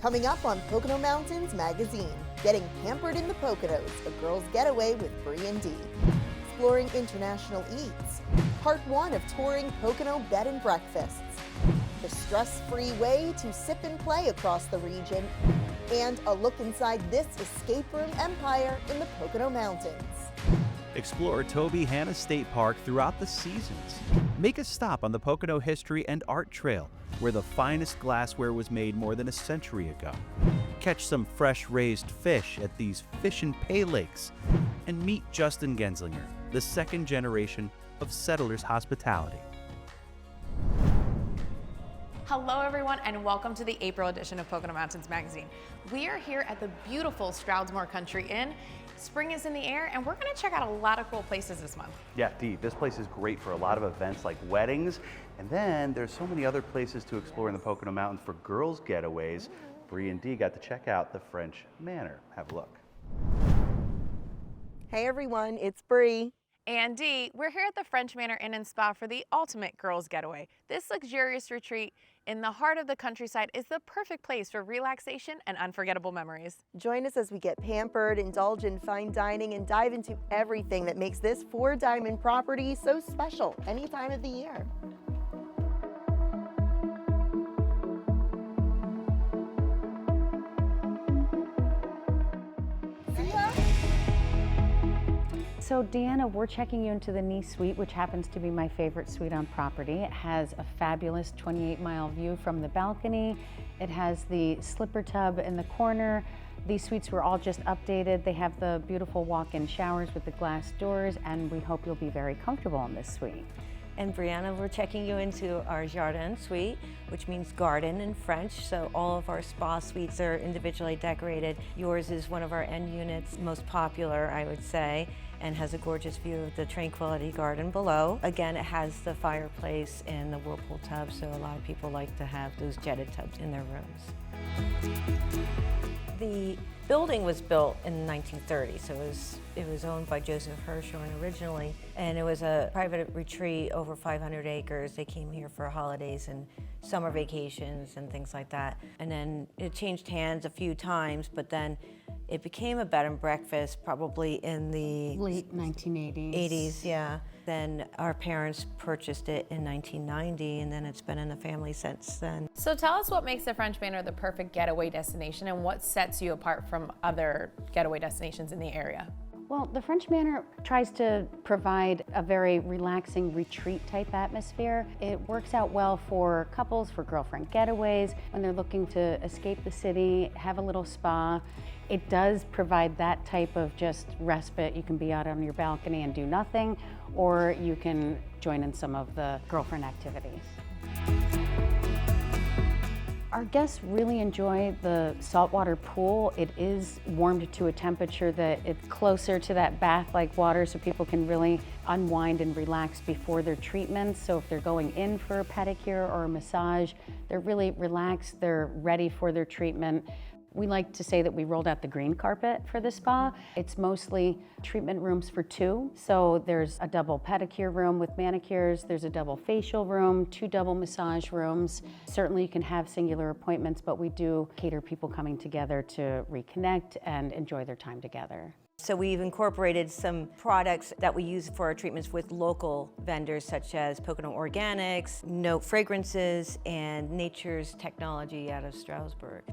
Coming up on Pocono Mountains Magazine, getting pampered in the Poconos, a girl's getaway with Bri and Dee. Exploring international eats, part 1 of Touring Pocono Bed and Breakfasts. The stress-free way to sip and play across the region, and a look inside this escape room empire in the Pocono Mountains. Explore Tobyhanna State Park throughout the seasons. Make a stop on the Pocono History and Art Trail, where the finest glassware was made more than a century ago. Catch some fresh raised fish at these fish and pay lakes, and meet Justin Genzlinger, the second generation of settlers' hospitality. Hello everyone and welcome to the April edition of Pocono Mountains Magazine. We are here at the beautiful Stroudsmore Country Inn. Spring is in the air and we're going to check out a lot of cool places this month. Yeah, Dee, this place is great for a lot of events like weddings, and then there's so many other places to explore in the Pocono Mountains for girls' getaways. Bri and Dee got to check out the French Manor. Have a look. Hey everyone, it's Bri. And Dee, we're here at the French Manor Inn and Spa for the ultimate girls' getaway. This luxurious retreat in the heart of the countryside is the perfect place for relaxation and unforgettable memories. Join us as we get pampered, indulge in fine dining, and dive into everything that makes this four-diamond property so special any time of the year. So Deanna, we're checking you into the Nice Suite, which happens to be my favorite suite on property. It has a fabulous 28-mile view from the balcony. It has the slipper tub in the corner. These suites were all just updated. They have the beautiful walk-in showers with the glass doors, and we hope you'll be very comfortable in this suite. And Brianna, we're checking you into our Jardin suite, which means garden in French. So all of our spa suites are individually decorated. Yours is one of our end units, most popular, I would say, and has a gorgeous view of the Tranquility Garden below. Again, it has the fireplace and the whirlpool tub, so a lot of people like to have those jetted tubs in their rooms. The building was built in 1930, so it was owned by Joseph Hirshhorn originally, and it was a private retreat over 500 acres. They came here for holidays and summer vacations and things like that. And then it changed hands a few times, but then it became a bed and breakfast probably in the late 1980s. 80s, yeah. Then our parents purchased it in 1990, and then it's been in the family since then. So tell us what makes the French Manor the perfect getaway destination and what sets you apart from other getaway destinations in the area. Well, the French Manor tries to provide a very relaxing retreat type atmosphere. It works out well for couples, for girlfriend getaways, when they're looking to escape the city, have a little spa. It does provide that type of just respite. You can be out on your balcony and do nothing, or you can join in some of the girlfriend activities. Our guests really enjoy the saltwater pool. It is warmed to a temperature that it's closer to that bath-like water, so people can really unwind and relax before their treatments. So if they're going in for a pedicure or a massage, they're really relaxed, they're ready for their treatment. We like to say that we rolled out the green carpet for the spa. It's mostly treatment rooms for two. So there's a double pedicure room with manicures, there's a double facial room, 2 double massage rooms. Certainly you can have singular appointments, but we do cater people coming together to reconnect and enjoy their time together. So we've incorporated some products that we use for our treatments with local vendors such as Pocono Organics, Note Fragrances, and Nature's Technology out of Stroudsburg.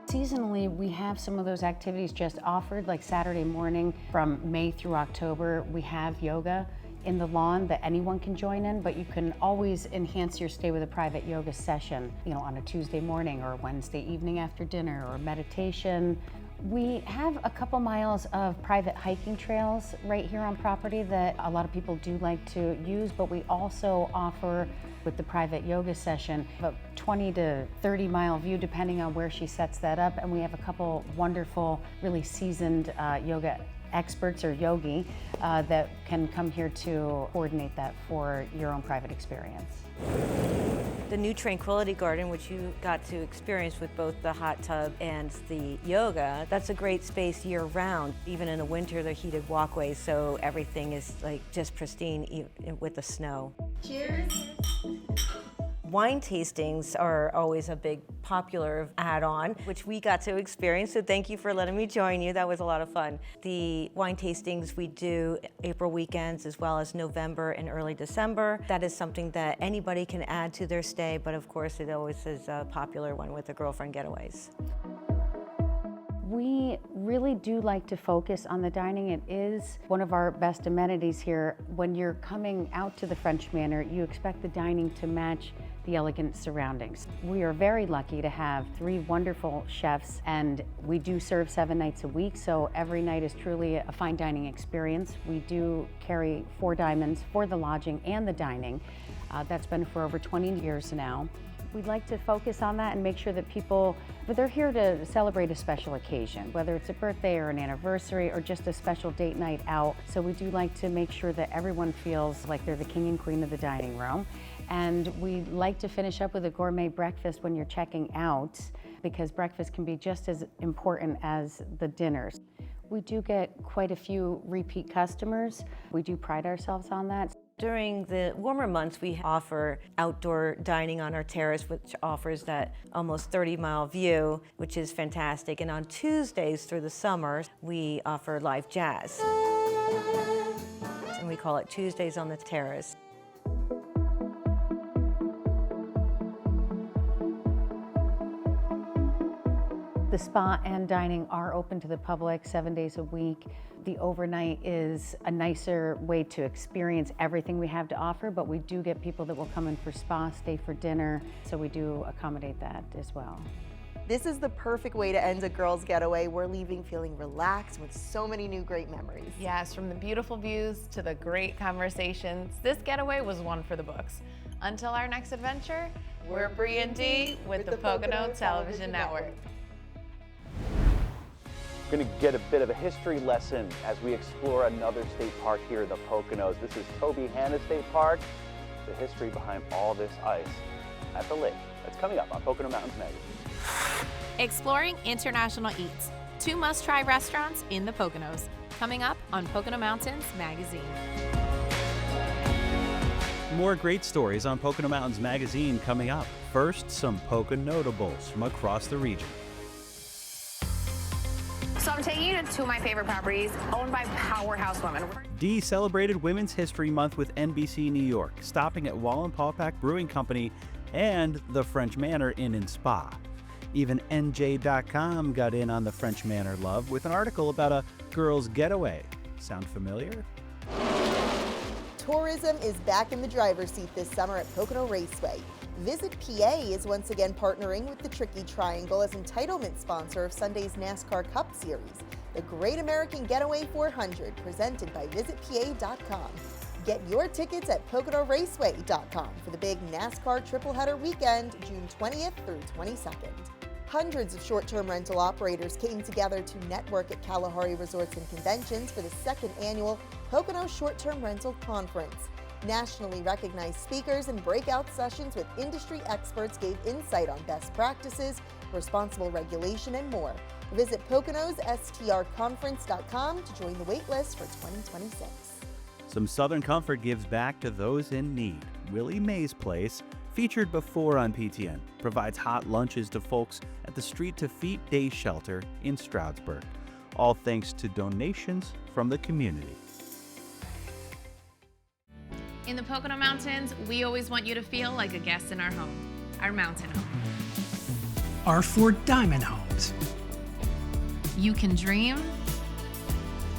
Seasonally, we have some of those activities just offered, like Saturday morning from May through October. We have yoga in the lawn that anyone can join in, but you can always enhance your stay with a private yoga session, on a Tuesday morning or Wednesday evening after dinner, or meditation. We have a couple miles of private hiking trails right here on property that a lot of people do like to use, but we also offer, with the private yoga session, a 20 to 30 mile view depending on where she sets that up. And we have a couple wonderful, really seasoned yoga experts or yogi that can come here to coordinate that for your own private experience. The new Tranquility Garden, which you got to experience with both the hot tub and the yoga, that's a great space year round. Even in the winter, they're heated walkways, so everything is like just pristine with the snow. Cheers. Wine tastings are always a big popular add-on, which we got to experience, so thank you for letting me join you. That was a lot of fun. The wine tastings we do April weekends as well as November and early December. That is something that anybody can add to their stay, but of course it always is a popular one with the girlfriend getaways. We really do like to focus on the dining. It is one of our best amenities here. When you're coming out to the French Manor, you expect the dining to match the elegant surroundings. We are very lucky to have 3 wonderful chefs, and we do serve 7 nights a week, so every night is truly a fine dining experience. We do carry 4 diamonds for the lodging and the dining. That's been for over 20 years now. We'd like to focus on that and make sure that people, but they're here to celebrate a special occasion, whether it's a birthday or an anniversary or just a special date night out. So we do like to make sure that everyone feels like they're the king and queen of the dining room. And we like to finish up with a gourmet breakfast when you're checking out, because breakfast can be just as important as the dinners. We do get quite a few repeat customers. We do pride ourselves on that. During the warmer months, we offer outdoor dining on our terrace, which offers that almost 30-mile view, which is fantastic. And on Tuesdays through the summer, we offer live jazz. And we call it Tuesdays on the Terrace. The spa and dining are open to the public 7 days a week. The overnight is a nicer way to experience everything we have to offer, but we do get people that will come in for spa, stay for dinner, so we do accommodate that as well. This is the perfect way to end a girls' getaway. We're leaving feeling relaxed with so many new great memories. Yes, from the beautiful views to the great conversations, this getaway was one for the books. Until our next adventure, we're Bri and Dee with the Pocono Television Network. We're going to get a bit of a history lesson as we explore another state park here in the Poconos. This is Tobyhanna State Park, the history behind all this ice at the lake. That's coming up on Pocono Mountains Magazine. Exploring international eats, 2 must-try restaurants in the Poconos, coming up on Pocono Mountains Magazine. More great stories on Pocono Mountains Magazine coming up. First, some Pocono notables from across the region. So I'm taking you to 2 of my favorite properties owned by powerhouse women. Dee celebrated Women's History Month with NBC New York, stopping at Wallenpaupack Brewing Company and the French Manor Inn and Spa. Even NJ.com got in on the French Manor love with an article about a girls' getaway. Sound familiar? Tourism is back in the driver's seat this summer at Pocono Raceway. Visit PA is once again partnering with the Tricky Triangle as entitlement sponsor of Sunday's NASCAR Cup Series, the Great American Getaway 400, presented by visitpa.com. Get your tickets at PoconoRaceway.com for the big NASCAR triple header weekend, June 20th through 22nd. Hundreds of short-term rental operators came together to network at Kalahari Resorts and Conventions for the 2nd annual Pocono Short-Term Rental Conference. Nationally recognized speakers and breakout sessions with industry experts gave insight on best practices, responsible regulation, and more. Visit PoconosSTRconference.com to join the waitlist for 2026. Some Southern comfort gives back to those in need. Willie Mae's Place, featured before on PTN, provides hot lunches to folks at the Street to Feet Day Shelter in Stroudsburg, all thanks to donations from the community. In the Pocono Mountains, we always want you to feel like a guest in our home, our mountain home. Our 4 diamond homes. You can dream.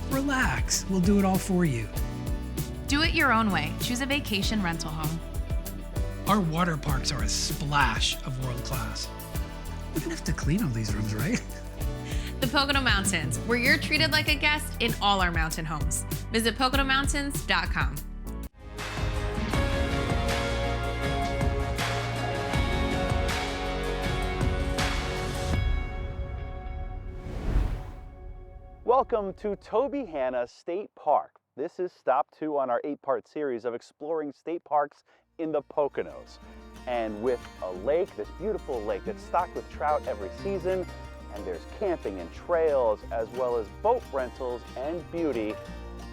Relax, we'll do it all for you. Do it your own way. Choose a vacation rental home. Our water parks are a splash of world class. We don't have to clean all these rooms, right? The Pocono Mountains, where you're treated like a guest in all our mountain homes. Visit PoconoMountains.com. Welcome to Tobyhanna State Park. This is stop 2 on our 8-part series of exploring state parks in the Poconos. And with a lake, this beautiful lake that's stocked with trout every season, and there's camping and trails, as well as boat rentals and beauty,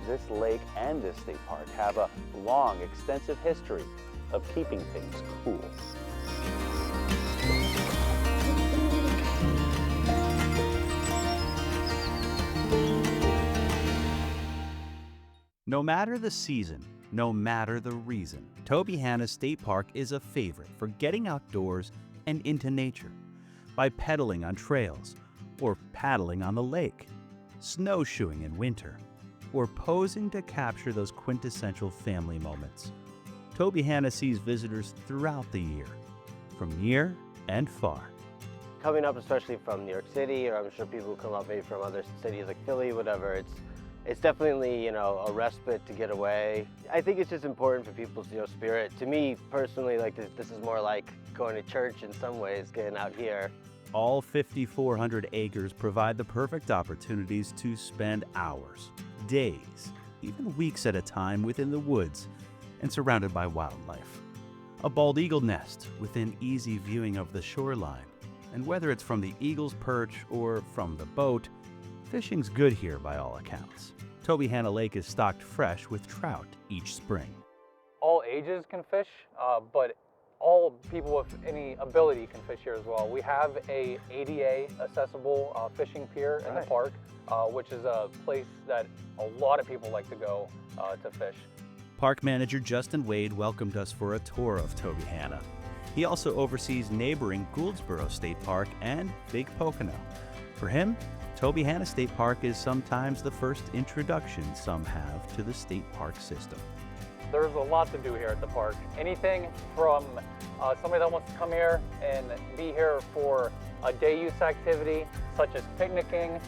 this lake and this state park have a long, extensive history of keeping things cool. No matter the season, no matter the reason, Tobyhanna State Park is a favorite for getting outdoors and into nature by pedaling on trails or paddling on the lake, snowshoeing in winter, or posing to capture those quintessential family moments. Tobyhanna sees visitors throughout the year, from near and far. Coming up, especially from New York City, or I'm sure people who come up maybe from other cities like Philly, whatever, it's definitely, you know, a respite to get away. I think it's just important for people's, you know, spirit. To me personally, like this is more like going to church in some ways, getting out here. All 5,400 acres provide the perfect opportunities to spend hours, days, even weeks at a time within the woods and surrounded by wildlife. A bald eagle nest within easy viewing of the shoreline. And whether it's from the eagle's perch or from the boat, fishing's good here by all accounts. Tobyhanna Lake is stocked fresh with trout each spring. All ages can fish, but all people with any ability can fish here as well. We have a ADA accessible fishing pier in the park, which is a place that a lot of people like to go to fish. Park manager Justin Wade welcomed us for a tour of Tobyhanna. He also oversees neighboring Gouldsboro State Park and Big Pocono. For him, Tobyhanna State Park is sometimes the first introduction some have to the state park system. There's a lot to do here at the park. Anything from somebody that wants to come here and be here for a day use activity, such as picnicking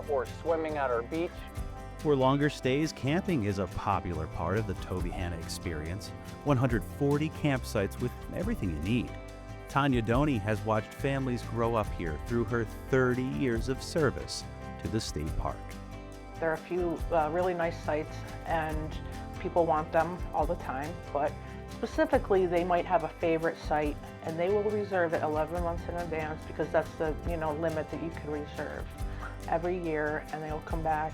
or swimming at our beach. For longer stays, camping is a popular part of the Tobyhanna experience. 140 campsites with everything you need. Tanya Doney has watched families grow up here through her 30 years of service to the state park. There are a few really nice sites and people want them all the time, but specifically they might have a favorite site and they will reserve it 11 months in advance because that's the limit that you can reserve every year, and they will come back.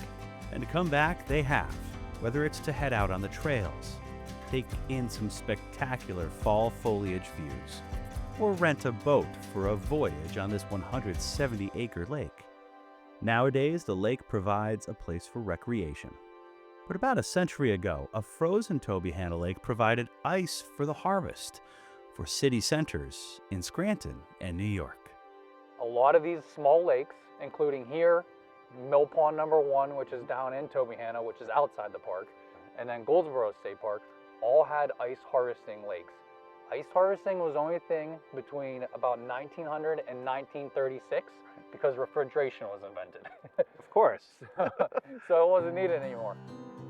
And to come back, they have. Whether it's to head out on the trails, take in some spectacular fall foliage views, or rent a boat for a voyage on this 170-acre lake. Nowadays, the lake provides a place for recreation. But about a century ago, a frozen Tobyhanna Lake provided ice for the harvest for city centers in Scranton and New York. A lot of these small lakes, including here, Mill Pond number 1, which is down in Tobyhanna, which is outside the park, and then Gouldsboro State Park, all had ice harvesting lakes. Ice harvesting was only a thing between about 1900 and 1936 because refrigeration was invented. Of course. So it wasn't needed anymore.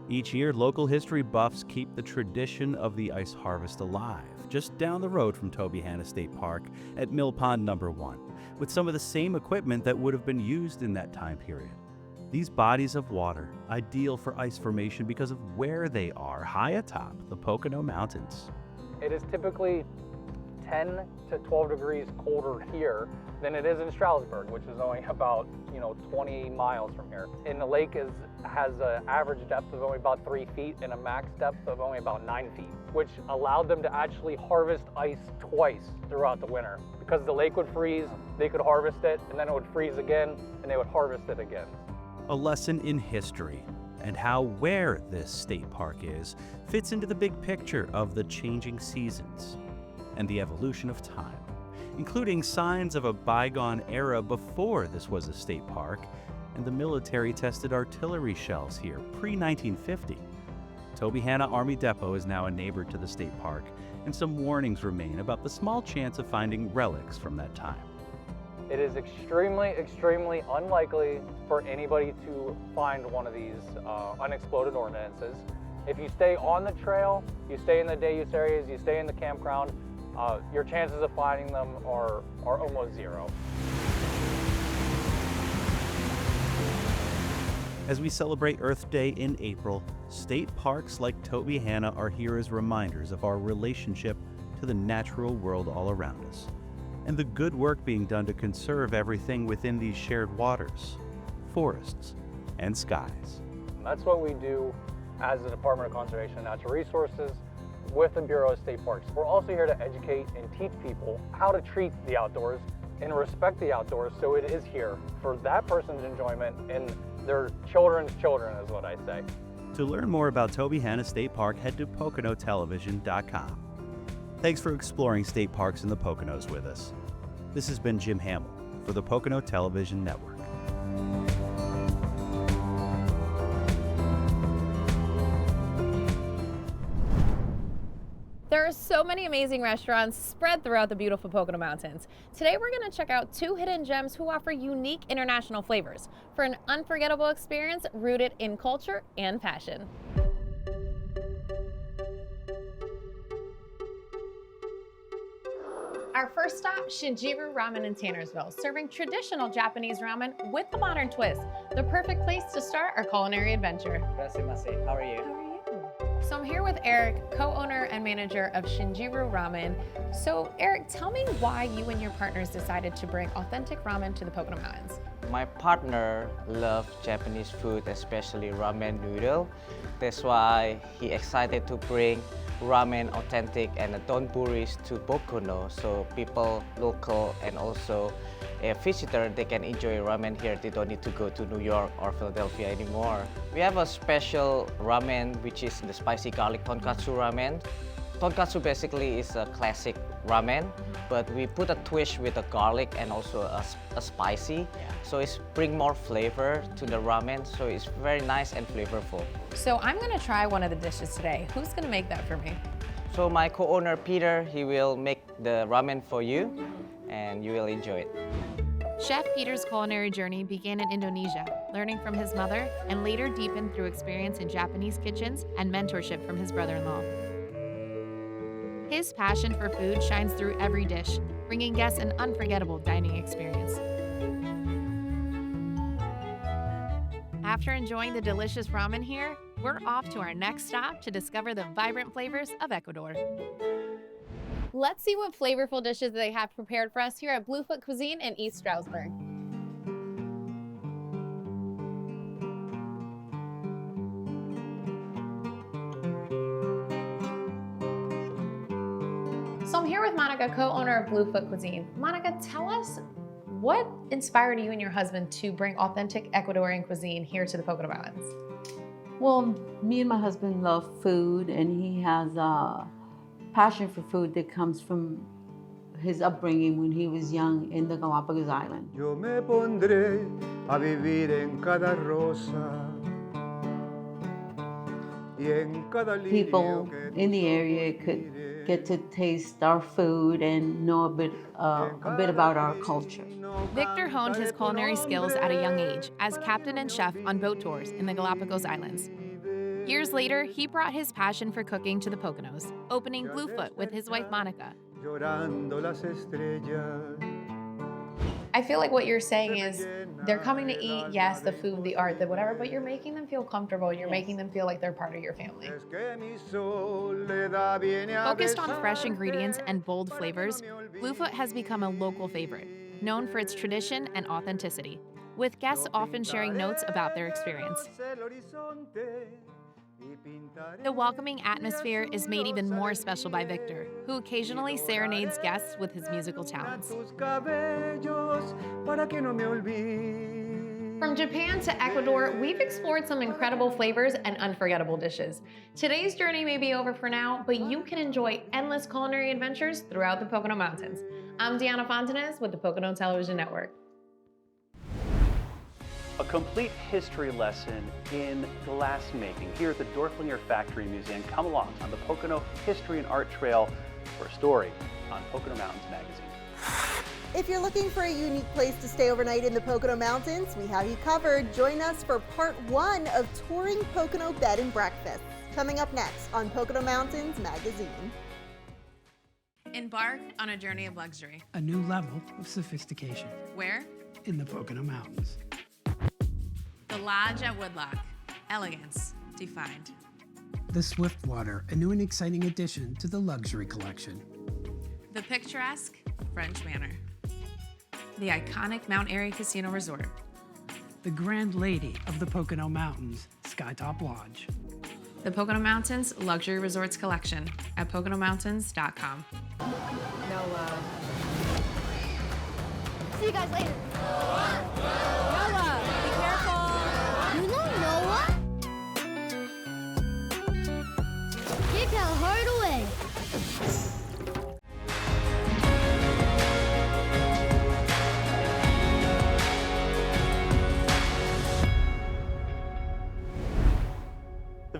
Each year, local history buffs keep the tradition of the ice harvest alive, just down the road from Tobyhanna State Park at Mill Pond number 1, with some of the same equipment that would have been used in that time period. These bodies of water, ideal for ice formation because of where they are high atop the Pocono Mountains. It is typically 10 to 12 degrees colder here than it is in Stroudsburg, which is only about 20 miles from here. And the lake has an average depth of only about 3 feet and a max depth of only about 9 feet, which allowed them to actually harvest ice twice throughout the winter. Because the lake would freeze, they could harvest it, and then it would freeze again, and they would harvest it again. A lesson in history and how where this state park is fits into the big picture of the changing seasons and the evolution of time, including signs of a bygone era before this was a state park and the military tested artillery shells here pre-1950. Tobyhanna Army Depot is now a neighbor to the state park, and some warnings remain about the small chance of finding relics from that time. It is extremely, extremely unlikely for anybody to find one of these unexploded ordnances. If you stay on the trail, you stay in the day use areas, you stay in the campground, your chances of finding them are almost zero. As we celebrate Earth Day in April, state parks like Tobyhanna are here as reminders of our relationship to the natural world all around us, and the good work being done to conserve everything within these shared waters, forests, and skies. That's what we do as the Department of Conservation and Natural Resources with the Bureau of State Parks. We're also here to educate and teach people how to treat the outdoors and respect the outdoors, so it is here for that person's enjoyment and their children's children is what I say. To learn more about Tobyhanna State Park, head to PoconoTelevision.com. Thanks for exploring state parks in the Poconos with us. This has been Jim Hamill for the Pocono Television Network. There are so many amazing restaurants spread throughout the beautiful Pocono Mountains. Today we're going to check out 2 hidden gems who offer unique international flavors for an unforgettable experience rooted in culture and passion. Our first stop, Shinjiru Ramen in Tannersville, serving traditional Japanese ramen with a modern twist. The perfect place to start our culinary adventure. How are you? So I'm here with Eric, co-owner and manager of Shinjiru Ramen. So Eric, tell me why you and your partners decided to bring authentic ramen to the Pocono Mountains. My partner loves Japanese food, especially ramen noodle. That's why he excited to bring ramen authentic and donburis to Pocono, so people local and also a visitor, they can enjoy ramen here. They don't need to go to New York or Philadelphia anymore. We have a special ramen, which is the spicy garlic tonkatsu ramen. Tonkatsu basically is a classic ramen, but we put a twist with the garlic and also a spicy. So it's bring more flavor to the ramen, so it's very nice and flavorful. So I'm gonna try one of the dishes today. Who's gonna make that for me? So my co-owner Peter, he will make the ramen for you and you will enjoy it. Chef Peter's culinary journey began in Indonesia, learning from his mother, and later deepened through experience in Japanese kitchens and mentorship from his brother-in-law. His passion for food shines through every dish, bringing guests an unforgettable dining experience. After enjoying the delicious ramen here, we're off to our next stop to discover the vibrant flavors of Ecuador. Let's see what flavorful dishes they have prepared for us here at Bluefoot Cuisine in East Stroudsburg. So I'm here with Monica, co-owner of Bluefoot Cuisine. Monica, tell us, what inspired you and your husband to bring authentic Ecuadorian cuisine here to the Pocono Mountains? Well, me and my husband love food, and he has a passion for food that comes from his upbringing when he was young in the Galapagos Island. Yo me pondré a vivir en cada rosa. People in the area could get to taste our food and know a bit about our culture. Victor honed his culinary skills at a young age as captain and chef on boat tours in the Galapagos Islands. Years later, he brought his passion for cooking to the Poconos, opening Bluefoot with his wife Monica. I feel like what you're saying is they're coming to eat, yes, the food, the art, the whatever, but you're making them feel comfortable. You're making them feel like they're part of your family. Focused on fresh ingredients and bold flavors, Bluefoot has become a local favorite, known for its tradition and authenticity, with guests often sharing notes about their experience. The welcoming atmosphere is made even more special by Victor, who occasionally serenades guests with his musical talents. From Japan to Ecuador, we've explored some incredible flavors and unforgettable dishes. Today's journey may be over for now, but you can enjoy endless culinary adventures throughout the Pocono Mountains. I'm Deanna Fontanez with the Pocono Television Network. A complete history lesson in glassmaking here at the Dorflinger Factory Museum. Come along on the Pocono History and Art Trail for a story on Pocono Mountains Magazine. If you're looking for a unique place to stay overnight in the Pocono Mountains, we have you covered. Join us for part 1 of Touring Pocono Bed and Breakfasts, coming up next on Pocono Mountains Magazine. Embark on a journey of luxury. A new level of sophistication. Where? In the Pocono Mountains. The Lodge at Woodlock. Elegance defined. The Swiftwater, a new and exciting addition to the luxury collection. The picturesque French Manor. The iconic Mount Airy Casino Resort. The Grand Lady of the Pocono Mountains, Skytop Lodge. The Pocono Mountains Luxury Resorts Collection at PoconoMountains.com. No love. See you guys later. Noah, be careful. You know Noah?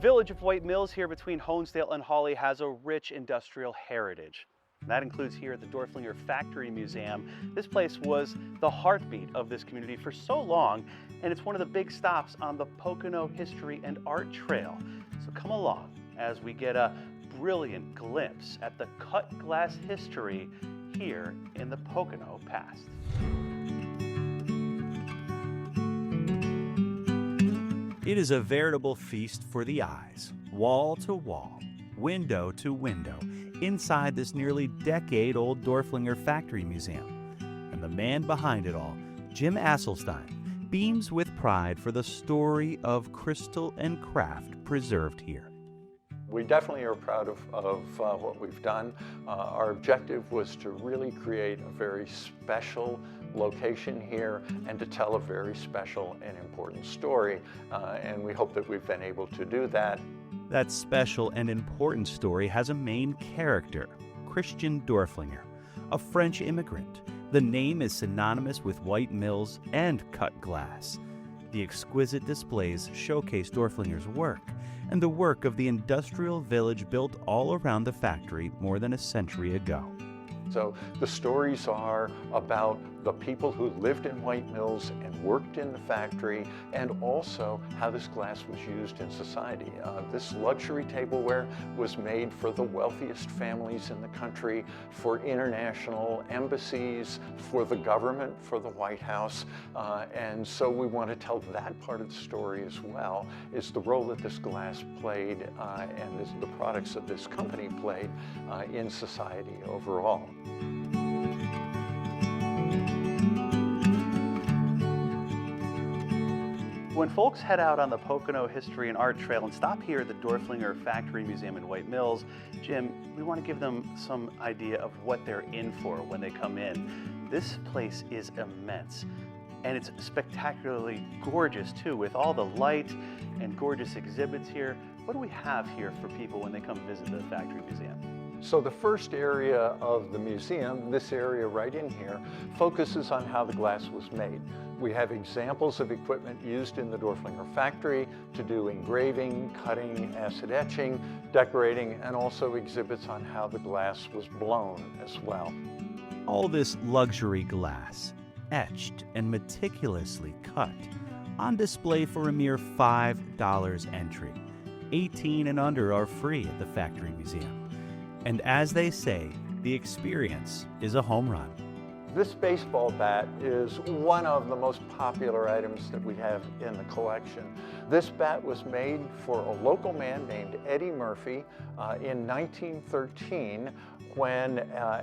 village of White Mills here between Honesdale and Hawley has a rich industrial heritage. That includes here at the Dorflinger Factory Museum. This place was the heartbeat of this community for so long, and it's one of the big stops on the Pocono History and Art Trail. So come along as we get a brilliant glimpse at the cut glass history here in the Pocono past. It is a veritable feast for the eyes, wall to wall, window to window, inside this nearly decade-old Dorflinger Factory Museum. And the man behind it all, Jim Asselstein, beams with pride for the story of crystal and craft preserved here. We definitely are proud of what we've done. Our objective was to really create a very special location here and to tell a very special and important story. And we hope that we've been able to do that. That special and important story has a main character, Christian Dorflinger, a French immigrant. The name is synonymous with White Mills and cut glass. The exquisite displays showcase Dorflinger's work and the work of the industrial village built all around the factory more than a century ago. So the stories are about the people who lived in White Mills and worked in the factory, and also how this glass was used in society. This luxury tableware was made for the wealthiest families in the country, for international embassies, for the government, for the White House. And so we want to tell that part of the story as well, is the role that this glass played and the products that this company played in society overall. When folks head out on the Pocono History and Art Trail and stop here at the Dorflinger Factory Museum in White Mills, Jim, we want to give them some idea of what they're in for when they come in. This place is immense, and it's spectacularly gorgeous too, with all the light and gorgeous exhibits here. What do we have here for people when they come visit the Factory Museum? So the first area of the museum, this area right in here, focuses on how the glass was made. We have examples of equipment used in the Dorflinger factory to do engraving, cutting, acid etching, decorating, and also exhibits on how the glass was blown as well. All this luxury glass, etched and meticulously cut, on display for a mere $5 entry. 18 and under are free at the Factory Museum. And as they say, the experience is a home run. This baseball bat is one of the most popular items that we have in the collection. This bat was made for a local man named Eddie Murphy in 1913 when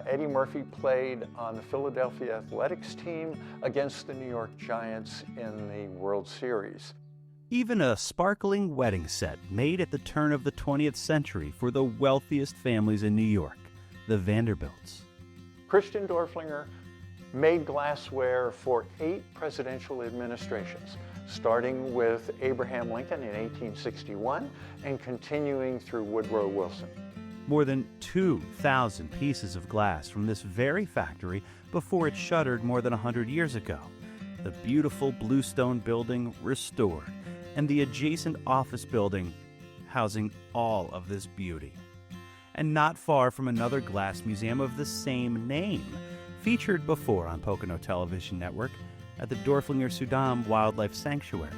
Eddie Murphy played on the Philadelphia Athletics team against the New York Giants in the World Series. Even a sparkling wedding set made at the turn of the 20th century for the wealthiest families in New York, the Vanderbilts. Christian Dorflinger made glassware for 8 presidential administrations, starting with Abraham Lincoln in 1861 and continuing through Woodrow Wilson. More than 2,000 pieces of glass from this very factory before it shuttered more than 100 years ago. The beautiful bluestone building restored, and the adjacent office building housing all of this beauty. And not far from another glass museum of the same name, featured before on Pocono Television Network at the Dorflinger Sudam Wildlife Sanctuary.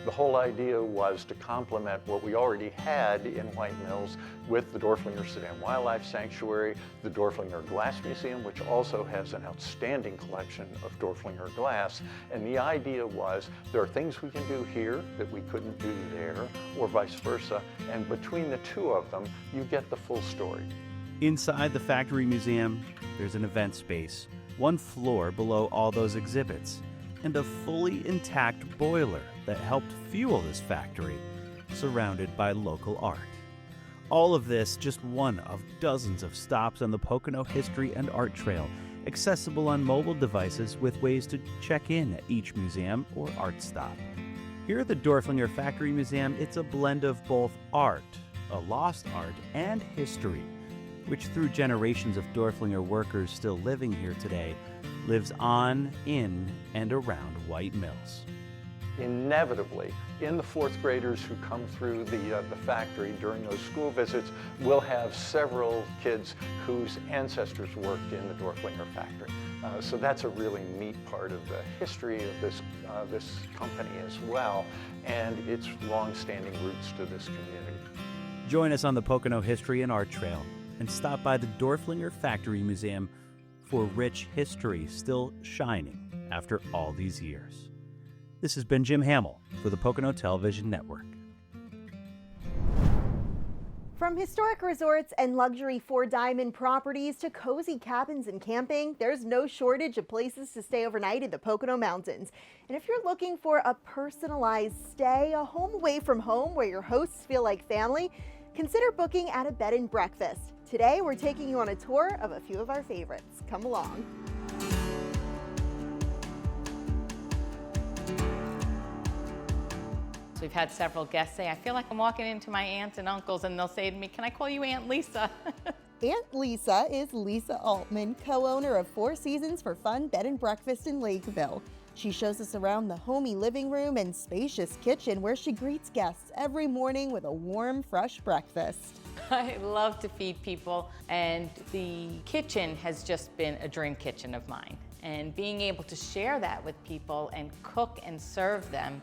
The whole idea was to complement what we already had in White Mills with the Dorflinger Sudam Wildlife Sanctuary, the Dorflinger Glass Museum, which also has an outstanding collection of Dorflinger glass. And the idea was there are things we can do here that we couldn't do there, or vice versa. And between the two of them, you get the full story. Inside the Factory Museum, there's an event space, one floor below all those exhibits, and a fully intact boiler that helped fuel this factory, surrounded by local art. All of this just one of dozens of stops on the Pocono History and Art Trail, accessible on mobile devices with ways to check in at each museum or art stop. Here at the Dorflinger Factory Museum, it's a blend of both art, a lost art, and history, which through generations of Dorflinger workers still living here today, lives on, in, and around White Mills. inevitably, in the fourth graders who come through the factory during those school visits, we'll have several kids whose ancestors worked in the Dorflinger Factory. So that's a really neat part of the history of this company as well, and its long-standing roots to this community. Join us on the Pocono History and Art Trail and stop by the Dorflinger Factory Museum for rich history still shining after all these years. This has been Jim Hamill for the Pocono Television Network. From historic resorts and luxury four-diamond properties to cozy cabins and camping, there's no shortage of places to stay overnight in the Pocono Mountains. And if you're looking for a personalized stay, a home away from home where your hosts feel like family, consider booking at a bed and breakfast. Today, we're taking you on a tour of a few of our favorites. Come along. So we've had several guests say, I feel like I'm walking into my aunts and uncles and they'll say to me, can I call you Aunt Lisa? Aunt Lisa is Lisa Altman, co-owner of Four Seasons for Fun Bed and Breakfast in Lakeville. She shows us around the homey living room and spacious kitchen where she greets guests every morning with a warm, fresh breakfast. I love to feed people, and the kitchen has just been a dream kitchen of mine. And being able to share that with people and cook and serve them,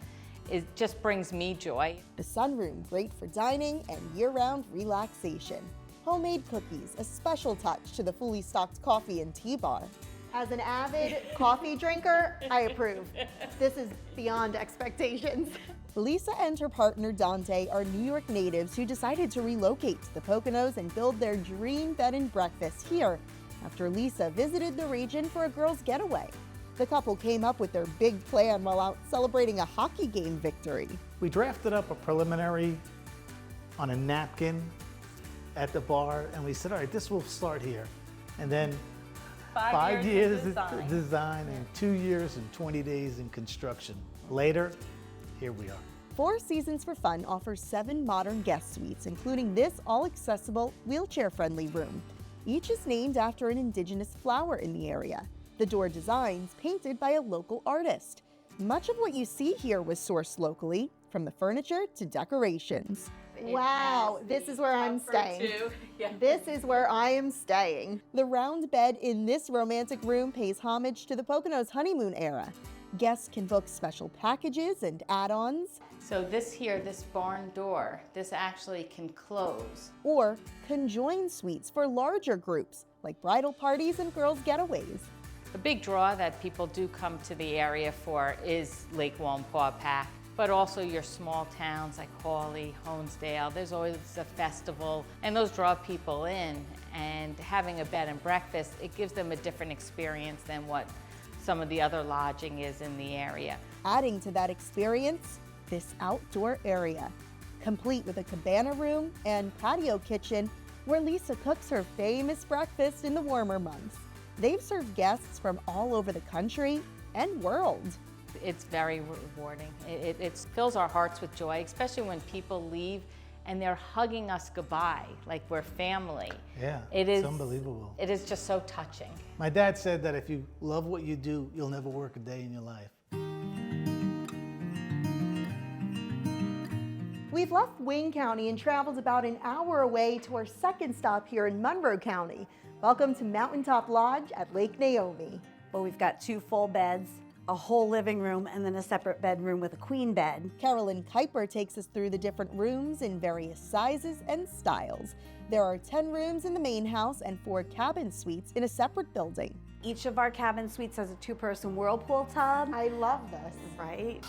it just brings me joy. The sunroom, great for dining and year-round relaxation. Homemade cookies, a special touch to the fully stocked coffee and tea bar. As an avid coffee drinker, I approve. This is beyond expectations. Lisa and her partner Dante are New York natives who decided to relocate to the Poconos and build their dream bed and breakfast here after Lisa visited the region for a girls' getaway. The couple came up with their big plan while out celebrating a hockey game victory. We drafted up a preliminary on a napkin at the bar, and we said, all right, this will start here. And then 5 years in design and 2 years and 20 days in construction. Later, here we are. Four Seasons for Fun offers 7 modern guest suites, including this all-accessible, wheelchair-friendly room. Each is named after an indigenous flower in the area. The door designs painted by a local artist. Much of what you see here was sourced locally, from the furniture to decorations. Wow, this is where I'm staying. Yeah. This is where I am staying. The round bed in this romantic room pays homage to the Poconos honeymoon era. Guests can book special packages and add-ons. So this barn door, this actually can close. Or conjoin suites for larger groups, like bridal parties and girls' getaways. The big draw that people do come to the area for is Lake Pack, but also your small towns like Hawley, Honesdale. There's always a festival, and those draw people in. And having a bed and breakfast, it gives them a different experience than what some of the other lodging is in the area. Adding to that experience, this outdoor area, complete with a cabana room and patio kitchen where Lisa cooks her famous breakfast in the warmer months. They've served guests from all over the country and world. It's very rewarding. It fills our hearts with joy, especially when people leave and they're hugging us goodbye, like we're family. Yeah, it's unbelievable. It is just so touching. My dad said that if you love what you do, you'll never work a day in your life. We've left Wayne County and traveled about an hour away to our second stop here in Monroe County. Welcome to Mountaintop Lodge at Lake Naomi. Well, we've got 2 full beds, a whole living room, and then a separate bedroom with a queen bed. Carolyn Kuiper takes us through the different rooms in various sizes and styles. There are 10 rooms in the main house and 4 cabin suites in a separate building. Each of our cabin suites has a 2-person whirlpool tub. I love this. Right?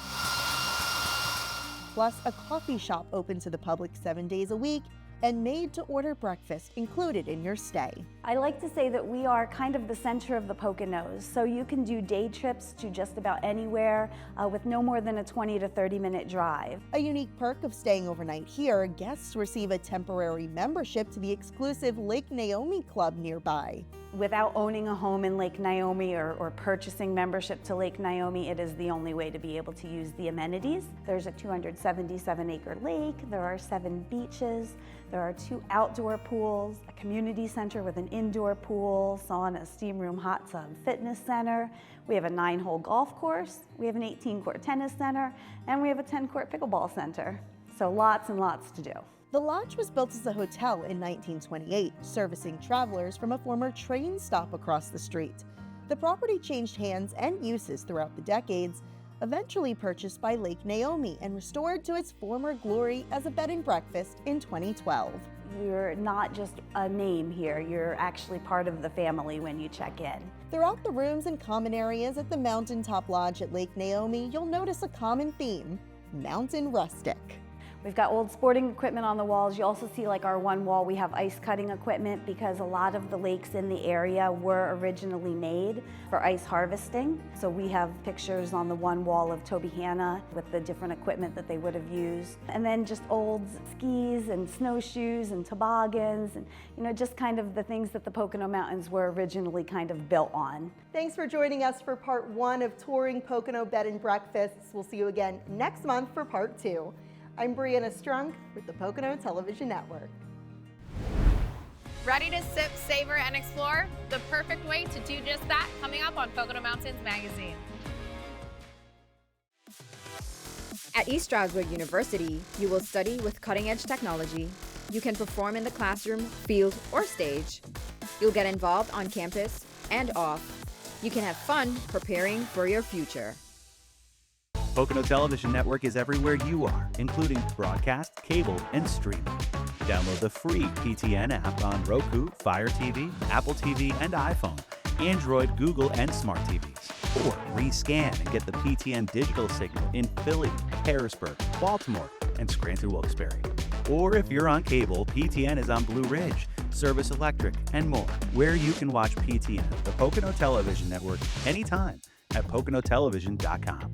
Plus a coffee shop open to the public 7 days a week and made-to-order breakfast included in your stay. I like to say that we are kind of the center of the Poconos, so you can do day trips to just about anywhere with no more than a 20 to 30-minute drive. A unique perk of staying overnight here, guests receive a temporary membership to the exclusive Lake Naomi Club nearby. Without owning a home in Lake Naomi or purchasing membership to Lake Naomi, it is the only way to be able to use the amenities. There's a 277-acre lake, there are 7 beaches, there are 2 outdoor pools, a community center with an indoor pool, sauna, steam room, hot tub, fitness center. We have a 9-hole golf course, we have an 18-court tennis center, and we have a 10-court pickleball center. So lots and lots to do. The lodge was built as a hotel in 1928, servicing travelers from a former train stop across the street. The property changed hands and uses throughout the decades, eventually purchased by Lake Naomi and restored to its former glory as a bed and breakfast in 2012. You're not just a name here, you're actually part of the family when you check in. Throughout the rooms and common areas at the Mountaintop Lodge at Lake Naomi, you'll notice a common theme: mountain rustic. We've got old sporting equipment on the walls. You also see like our one wall, we have ice cutting equipment because a lot of the lakes in the area were originally made for ice harvesting. So we have pictures on the one wall of Tobyhanna with the different equipment that they would have used. And then just old skis and snowshoes and toboggans and, you know, just kind of the things that the Pocono Mountains were originally kind of built on. Thanks for joining us for part 1 of Touring Pocono Bed and Breakfasts. We'll see you again next month for part 2. I'm Bri and Dee with the Pocono Television Network. Ready to sip, savor, and explore? The perfect way to do just that coming up on Pocono Mountains Magazine. At East Stroudsburg University, you will study with cutting-edge technology. You can perform in the classroom, field, or stage. You'll get involved on campus and off. You can have fun preparing for your future. Pocono Television Network is everywhere you are, including broadcast, cable, and streaming. Download the free PTN app on Roku, Fire TV, Apple TV, and iPhone, Android, Google, and smart TVs. Or rescan and get the PTN digital signal in Philly, Harrisburg, Baltimore, and Scranton-Wilkes-Barre. Or if you're on cable, PTN is on Blue Ridge, Service Electric, and more, where you can watch PTN, the Pocono Television Network, anytime at PoconoTelevision.com.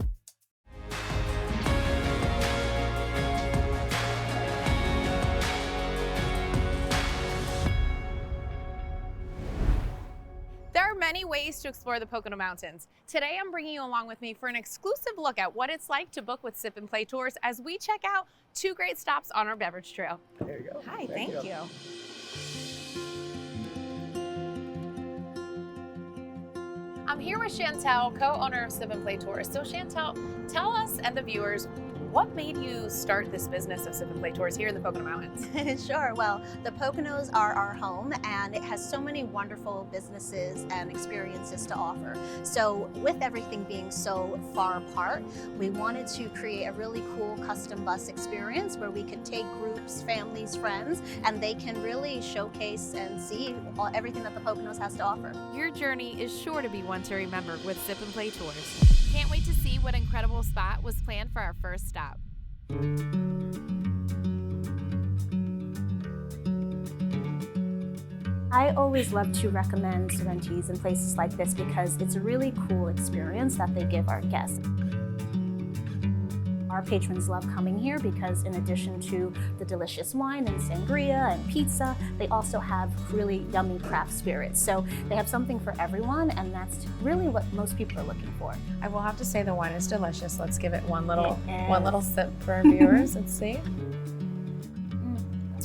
There are many ways to explore the Pocono Mountains. Today, I'm bringing you along with me for an exclusive look at what it's like to book with Sip and Play Tours as we check out 2 great stops on our beverage trail. There you go. Hi, thank you. I'm here with Chantel, co-owner of Sip and Play Tours. So Chantel, tell us and the viewers, what made you start this business of Sip and Play Tours here in the Pocono Mountains? Sure. Well, the Poconos are our home, and it has so many wonderful businesses and experiences to offer. So with everything being so far apart, we wanted to create a really cool custom bus experience where we could take groups, families, friends, and they can really showcase and see everything that the Poconos has to offer. Your journey is sure to be one to remember with Sip and Play Tours. Can't wait to see what incredible spot was planned for our first stop. I always love to recommend Sorrentis in places like this because it's a really cool experience that they give our guests. Our patrons love coming here because in addition to the delicious wine and sangria and pizza, they also have really yummy craft spirits. So they have something for everyone, and that's really what most people are looking for. I will have to say the wine is delicious. Let's give it one little sip for our viewers. Let's see.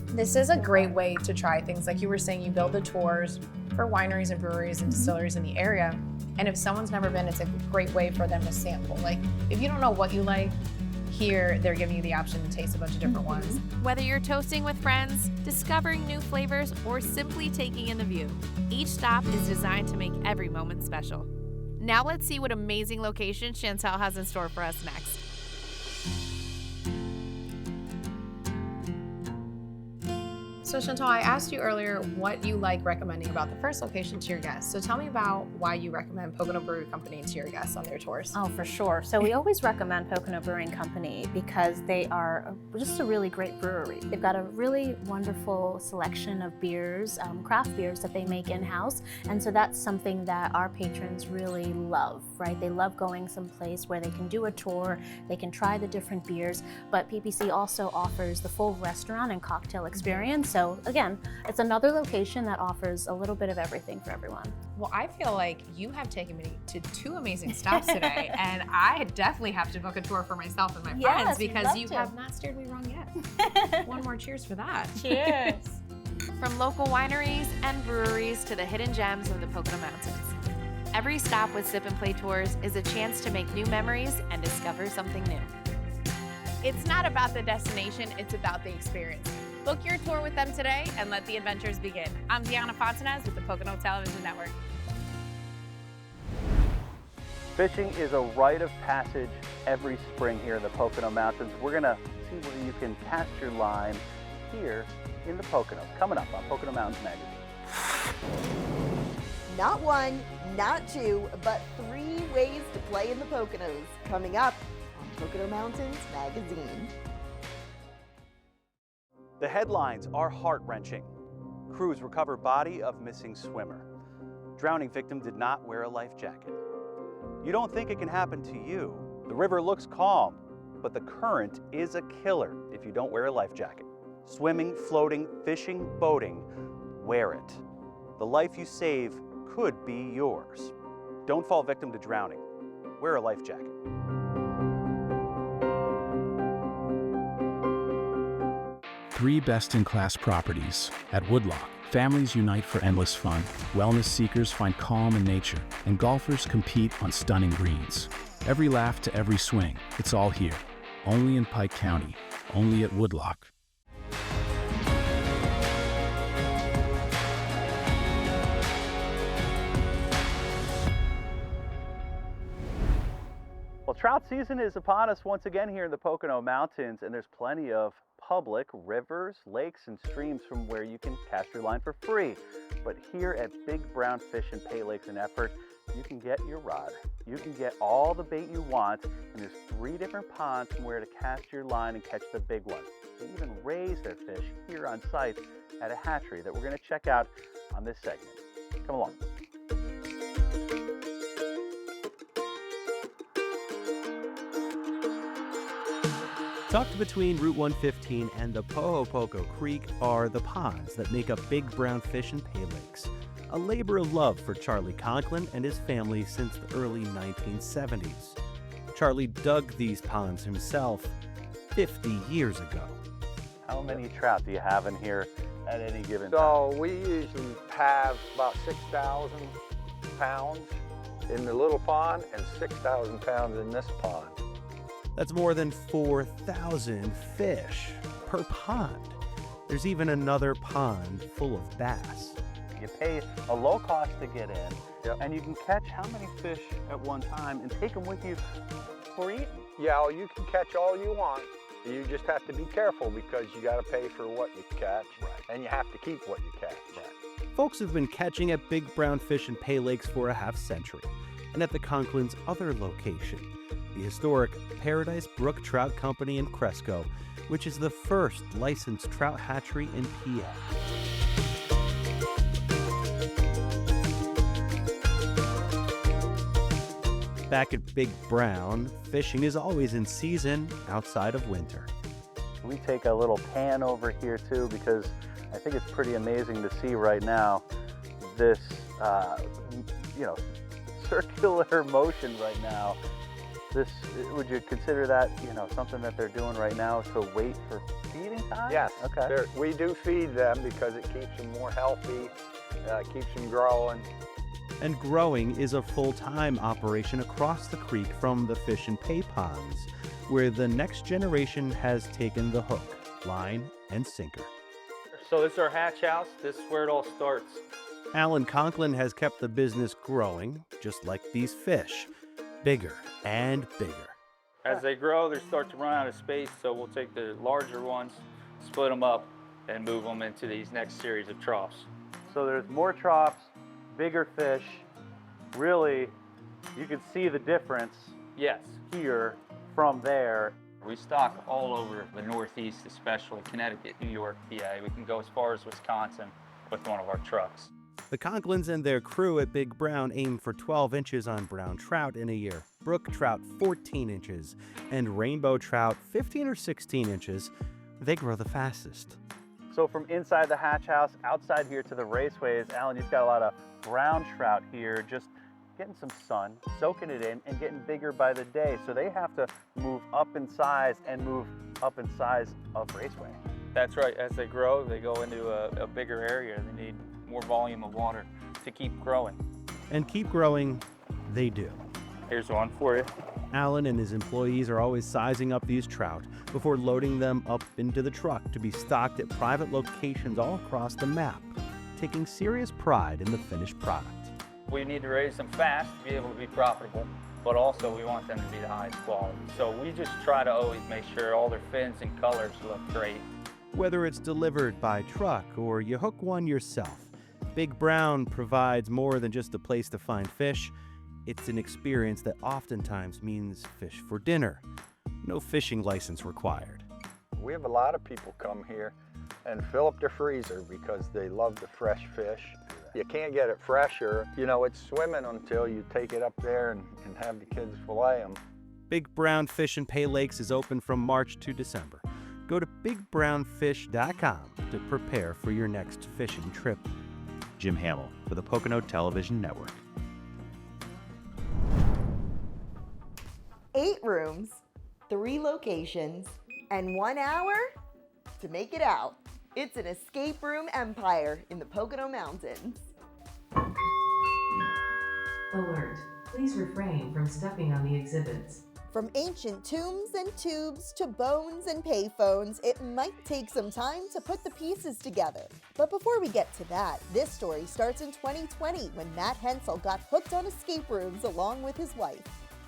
This is a great way to try things. Like you were saying, you build the tours for wineries and breweries and distilleries in the area. And if someone's never been, it's a great way for them to sample. Like if you don't know what you like, here, they're giving you the option to taste a bunch of different ones. Whether you're toasting with friends, discovering new flavors, or simply taking in the view, each stop is designed to make every moment special. Now let's see what amazing location Chantel has in store for us next. So Chantal, I asked you earlier what you like recommending about the first location to your guests. So tell me about why you recommend Pocono Brewing Company to your guests on their tours. Oh, for sure. So we always recommend Pocono Brewing Company because they are just a really great brewery. They've got a really wonderful selection of beers, craft beers that they make in-house. And so that's something that our patrons really love, right? They love going someplace where they can do a tour, they can try the different beers, but PPC also offers the full restaurant and cocktail experience. So again, it's another location that offers a little bit of everything for everyone. Well, I feel like you have taken me to 2 amazing stops today, and I definitely have to book a tour for myself and my friends because you have not steered me wrong yet. One more cheers for that. Cheers. From local wineries and breweries to the hidden gems of the Pocono Mountains, every stop with Sip and Play Tours is a chance to make new memories and discover something new. It's not about the destination, it's about the experience. Book your tour with them today and let the adventures begin. I'm Deanna Fontanez with the Pocono Television Network. Fishing is a rite of passage every spring here in the Pocono Mountains. We're gonna see where you can cast your line here in the Poconos. Coming up on Pocono Mountains Magazine. Not 1, not 2, but 3 ways to play in the Poconos. Coming up on Pocono Mountains Magazine. The headlines are heart-wrenching. Crews recover body of missing swimmer. Drowning victim did not wear a life jacket. You don't think it can happen to you. The river looks calm, but the current is a killer if you don't wear a life jacket. Swimming, floating, fishing, boating, wear it. The life you save could be yours. Don't fall victim to drowning. Wear a life jacket. Three best-in-class properties at Woodloch. Families unite for endless fun. Wellness seekers find calm in nature, and golfers compete on stunning greens. Every laugh to every swing, it's all here. Only in Pike County, only at Woodloch. Well, trout season is upon us once again here in the Pocono Mountains, and there's plenty of public rivers, lakes, and streams from where you can cast your line for free. But here at Big Brown Fish and Pay Lakes and Effort, you can get your rod. You can get all the bait you want, and there's 3 different ponds from where to cast your line and catch the big one. They even raise their fish here on site at a hatchery that we're going to check out on this segment. Come along. Tucked between Route 115 and the Pohopoco Creek are the ponds that make up Big Brown Fish and Pay Lakes, a labor of love for Charlie Conklin and his family since the early 1970s. Charlie dug these ponds himself 50 years ago. How many trout do you have in here at any given time? So we usually have about 6,000 pounds in the little pond and 6,000 pounds in this pond. That's more than 4,000 fish per pond. There's even another pond full of bass. You pay a low cost to get in, and you can catch how many fish at one time and take them with you for eating? Yeah, well, you can catch all you want. You just have to be careful because you got to pay for what you catch, and you have to keep what you catch. Folks have been catching at Big Brown Fish and Pay Lakes for a half-century, and at the Conklin's other location, the historic Paradise Brook Trout Company in Cresco, which is the first licensed trout hatchery in PA. Back at Big Brown, fishing is always in season outside of winter. We take a little pan over here too because I think it's pretty amazing to see right now this, circular motion right now. This, would you consider that, something that they're doing right now to wait for feeding time? Yes. Okay. We do feed them because it keeps them more healthy, keeps them growing. And growing is a full-time operation across the creek from the fish and pay ponds, where the next generation has taken the hook, line, and sinker. So this is our hatch house. This is where it all starts. Alan Conklin has kept the business growing, just like these fish, bigger and bigger. As they grow, they start to run out of space, so we'll take the larger ones, split them up, and move them into these next series of troughs. So there's more troughs, bigger fish. Really, you can see the difference. Yes. Here from there. We stock all over the Northeast, especially Connecticut, New York, PA. We can go as far as Wisconsin with one of our trucks. The Conklins and their crew at Big Brown aim for 12 inches on brown trout in a year, brook trout 14 inches, and rainbow trout 15 or 16 inches. They grow the fastest. So from inside the hatch house, outside here to the raceways, Alan, you've got a lot of brown trout here, just getting some sun, soaking it in, and getting bigger by the day. So they have to move up in size and move up in size of raceway. That's right. As they grow, they go into a bigger area. They need more volume of water to keep growing. And keep growing, they do. Here's one for you. Alan and his employees are always sizing up these trout before loading them up into the truck to be stocked at private locations all across the map, taking serious pride in the finished product. We need to raise them fast to be able to be profitable, but also we want them to be the highest quality. So we just try to always make sure all their fins and colors look great. Whether it's delivered by truck or you hook one yourself, Big Brown provides more than just a place to find fish. It's an experience that oftentimes means fish for dinner. No fishing license required. We have a lot of people come here and fill up their freezer because they love the fresh fish. You can't get it fresher. You know, it's swimming until you take it up there and have the kids fillet them. Big Brown Fish and Pay Lakes is open from March to December. Go to bigbrownfish.com to prepare for your next fishing trip. Jim Hamill for the Pocono Television Network. 8 rooms, 3 locations, and 1 hour to make it out. It's an escape room empire in the Pocono Mountains. Alert. Please refrain from stepping on the exhibits. From ancient tombs and tubes to bones and payphones, it might take some time to put the pieces together. But before we get to that, this story starts in 2020 when Matt Hensel got hooked on escape rooms along with his wife.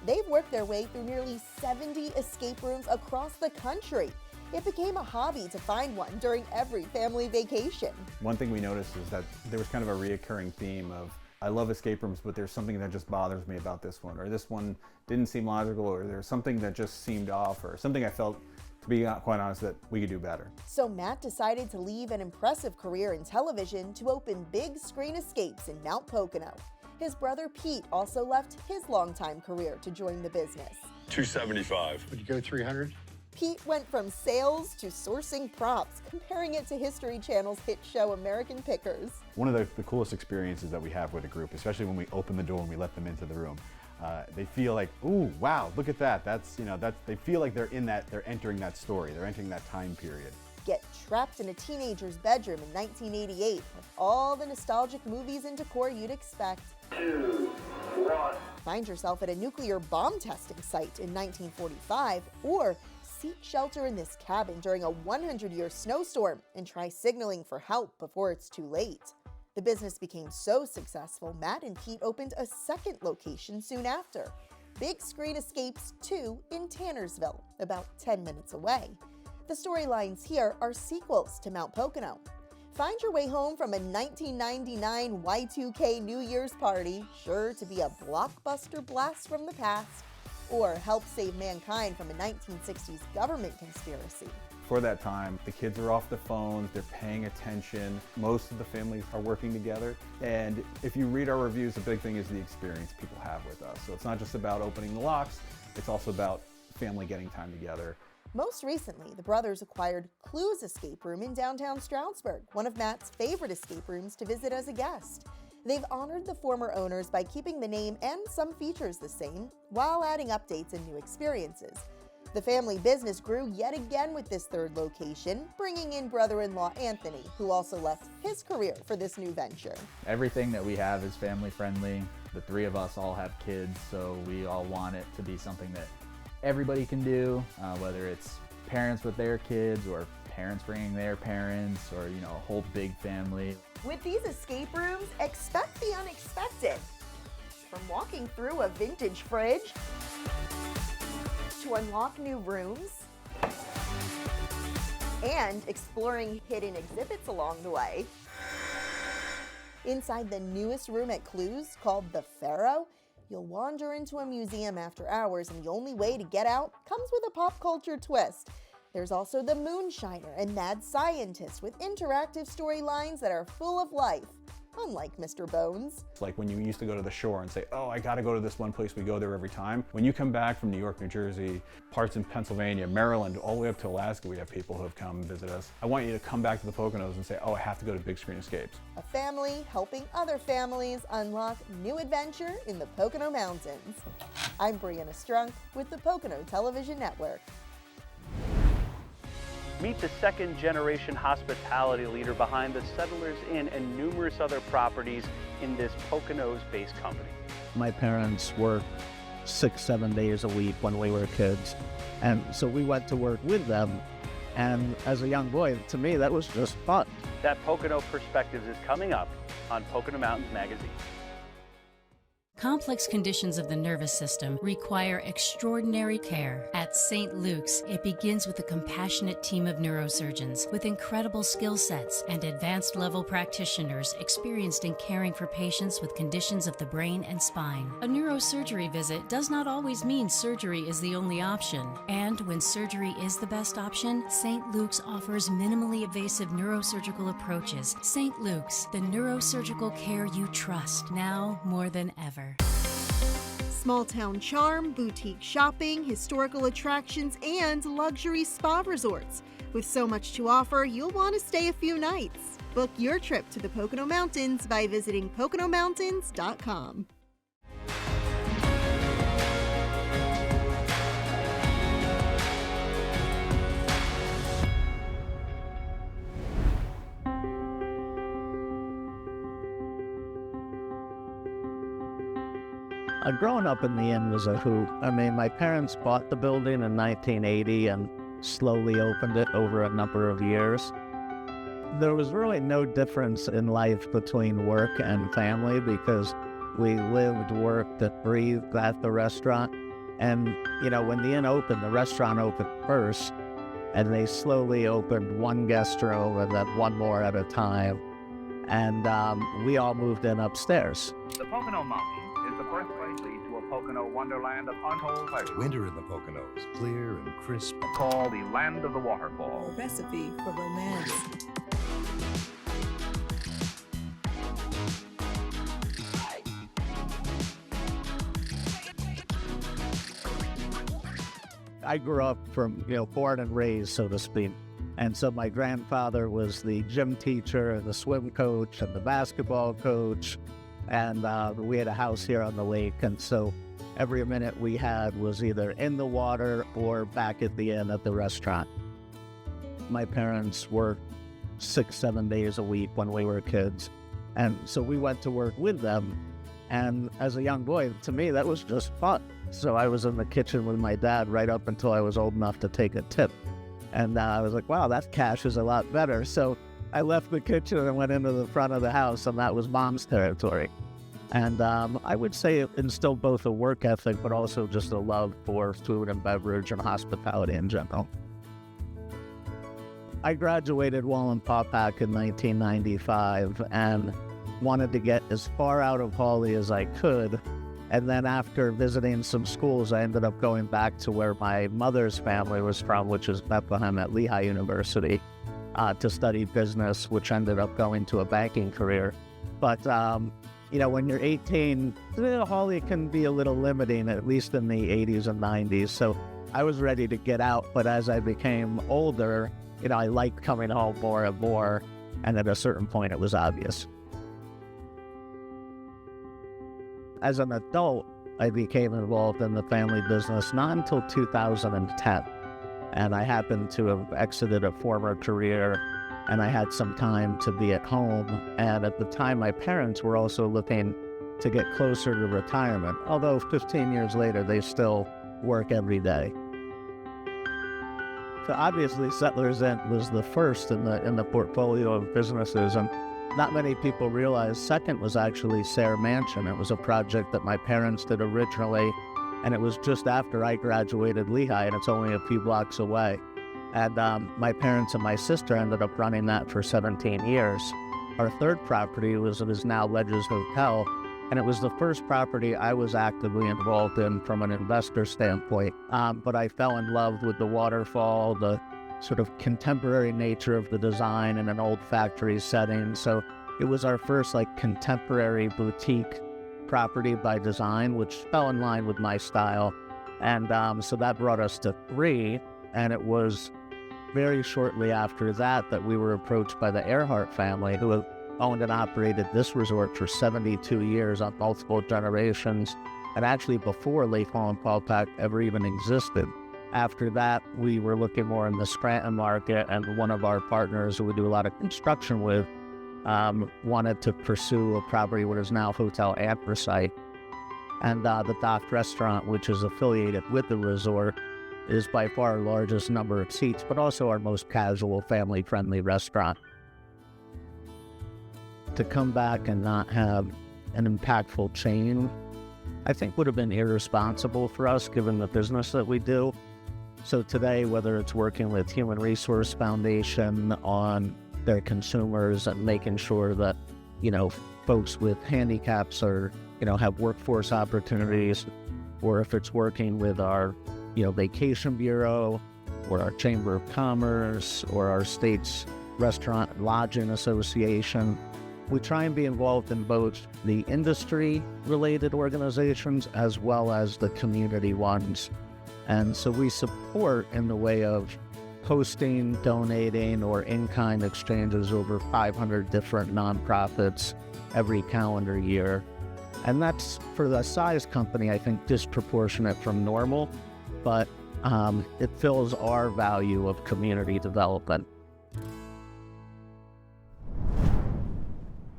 They've worked their way through nearly 70 escape rooms across the country. It became a hobby to find one during every family vacation. One thing we noticed is that there was kind of a reoccurring theme of, I love escape rooms, but there's something that just bothers me about this one, or this one didn't seem logical, or there's something that just seemed off, or something I felt, to be quite honest, that we could do better. So Matt decided to leave an impressive career in television to open big screen escapes in Mount Pocono. His brother Pete also left his longtime career to join the business. $275. Would you go 300? Pete went from sales to sourcing props, comparing it to History Channel's hit show American Pickers. One of the coolest experiences that we have with a group, especially when we open the door and we let them into the room, they feel like, ooh, wow, look at that. They feel like they're entering that story, they're entering that time period. Get trapped in a teenager's bedroom in 1988 with all the nostalgic movies and decor you'd expect. 2, 1. Find yourself at a nuclear bomb testing site in 1945, or seek shelter in this cabin during a 100-year snowstorm and try signaling for help before it's too late. The business became so successful, Matt and Pete opened a second location soon after, Big Screen Escapes 2 in Tannersville, about 10 minutes away. The storylines here are sequels to Mount Pocono. Find your way home from a 1999 Y2K New Year's party, sure to be a blockbuster blast from the past, or help save mankind from a 1960s government conspiracy. For that time, the kids are off the phones, they're paying attention, most of the families are working together, and if you read our reviews, the big thing is the experience people have with us. So it's not just about opening the locks, it's also about family getting time together. Most recently, the brothers acquired Klues Escape Room in downtown Stroudsburg, one of Matt's favorite escape rooms to visit as a guest. They've honored the former owners by keeping the name and some features the same, while adding updates and new experiences. The family business grew yet again with this third location, bringing in brother-in-law Anthony, who also left his career for this new venture. Everything that we have is family friendly. The 3 of us all have kids, so we all want it to be something that everybody can do, whether it's parents with their kids or parents bringing their parents, or a whole big family. With these escape rooms, expect the unexpected. From walking through a vintage fridge to unlock new rooms and exploring hidden exhibits along the way. Inside the newest room at Klues, called the Pharaoh, you'll wander into a museum after hours, and the only way to get out comes with a pop culture twist. There's also the Moonshiner and Mad Scientist with interactive storylines that are full of life. unlike Mr. Bones. It's like when you used to go to the shore and say, oh, I gotta go to this one place, we go there every time. When you come back from New York, New Jersey, parts in Pennsylvania, Maryland, all the way up to Alaska, we have people who have come and visit us. I want you to come back to the Poconos and say, oh, I have to go to Big Screen Escapes. A family helping other families unlock new adventure in the Pocono Mountains. I'm Brianna Strunk with the Pocono Television Network. Meet the second-generation hospitality leader behind the Settlers Inn and numerous other properties in this Poconos-based company. My parents worked 6-7 days a week when we were kids, and so we went to work with them. And as a young boy, to me, that was just fun. That Pocono Perspectives is coming up on Pocono Mountains Magazine. Complex conditions of the nervous system require extraordinary care. At St. Luke's, it begins with a compassionate team of neurosurgeons with incredible skill sets and advanced level practitioners experienced in caring for patients with conditions of the brain and spine. A neurosurgery visit does not always mean surgery is the only option. And when surgery is the best option, St. Luke's offers minimally invasive neurosurgical approaches. St. Luke's, the neurosurgical care you trust, now more than ever. Small town charm, boutique shopping, historical attractions, and luxury spa resorts. With so much to offer, you'll want to stay a few nights. Book your trip to the Pocono Mountains by visiting PoconoMountains.com. Growing up in the inn was a hoot. I mean, my parents bought the building in 1980 and slowly opened it over a number of years. There was really no difference in life between work and family because we lived, worked, and breathed at the restaurant. And, you know, when the inn opened, the restaurant opened first, and they slowly opened one guest room and then one more at a time. And we all moved in upstairs. The Pocono Mountains is the birthplace to a Pocono wonderland of untold pleasure. Winter in the Poconos, clear and crisp. Called the land of the waterfall. A recipe for romance. I grew up from, born and raised, so to speak. And so my grandfather was the gym teacher and the swim coach and the basketball coach. And we had a house here on the lake. And so every minute we had was either in the water or back at the inn at the restaurant. My parents worked 6-7 days a week when we were kids. And so we went to work with them. And as a young boy, to me, that was just fun. So I was in the kitchen with my dad right up until I was old enough to take a tip. And I was like, wow, that cash is a lot better. So I left the kitchen and went into the front of the house, and that was mom's territory. And I would say it instilled both a work ethic, but also just a love for food and beverage and hospitality in general. I graduated Wallenpaupack in 1995 and wanted to get as far out of Hawley as I could. And then after visiting some schools, I ended up going back to where my mother's family was from, which is Bethlehem at Lehigh University, to study business, which ended up going to a banking career. But, when you're 18, Hawley can be a little limiting, at least in the 80s and 90s. So I was ready to get out. But as I became older, I liked coming home more and more. And at a certain point, it was obvious. As an adult, I became involved in the family business not until 2010. And I happened to have exited a former career, and I had some time to be at home. And at the time, my parents were also looking to get closer to retirement, although 15 years later, they still work every day. So obviously, Settlers Inn was the first in the portfolio of businesses, and not many people realize second was actually Sayre Mansion. It was a project that my parents did originally, and it was just after I graduated Lehigh, and it's only a few blocks away. And my parents and my sister ended up running that for 17 years. Our third property is now Ledges Hotel, and it was the first property I was actively involved in from an investor standpoint. But I fell in love with the waterfall, the sort of contemporary nature of the design in an old factory setting. So It was our first like contemporary boutique property by design, which fell in line with my style. And so that brought us to 3. And it was very shortly after that that we were approached by the Earhart family, who have owned and operated this resort for 72 years on multiple generations, and actually before Lake Naomi ever even existed. After that, we were looking more in the Scranton market, and one of our partners who we do a lot of construction with wanted to pursue a property what is now Hotel Anthracite. And the Dock Restaurant, which is affiliated with the resort, is by far our largest number of seats, but also our most casual, family-friendly restaurant. To come back and not have an impactful chain, I think would have been irresponsible for us given the business that we do. So today, whether it's working with Human Resource Foundation on their consumers and making sure that, folks with handicaps are, have workforce opportunities, or if it's working with our, Vacation Bureau or our Chamber of Commerce or our state's Restaurant and Lodging Association, we try and be involved in both the industry-related organizations as well as the community ones. And so we support in the way of hosting, donating, or in-kind exchanges over 500 different nonprofits every calendar year. And that's, for the size company, I think disproportionate from normal, but it fills our value of community development.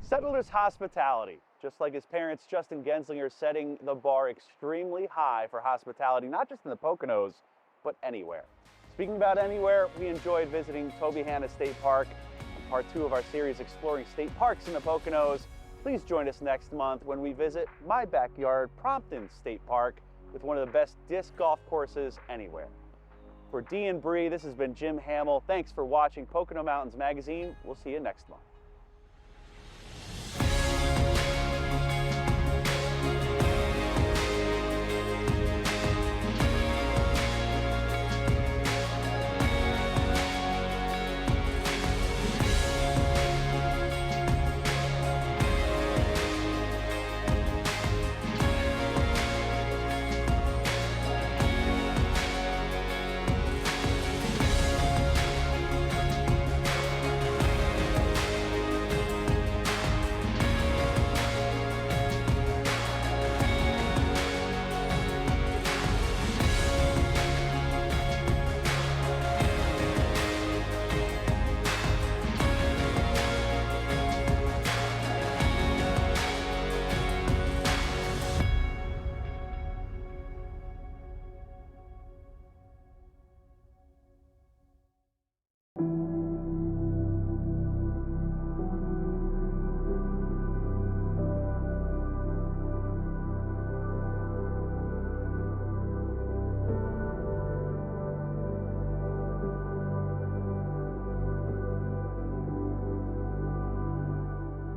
Settlers Hospitality, just like his parents, Justin Genzlinger, setting the bar extremely high for hospitality, not just in the Poconos, but anywhere. Speaking about anywhere, we enjoyed visiting Tobyhanna State Park, part 2 of our series exploring state parks in the Poconos. Please join us next month when we visit my backyard, Prompton State Park, with one of the best disc golf courses anywhere. For Dee and Bri, this has been Jim Hamill. Thanks for watching Pocono Mountains Magazine. We'll see you next month.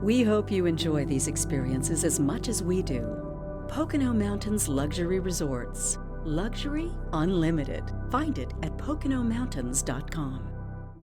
We hope you enjoy these experiences as much as we do. Pocono Mountains Luxury Resorts. Luxury Unlimited. Find it at PoconoMountains.com.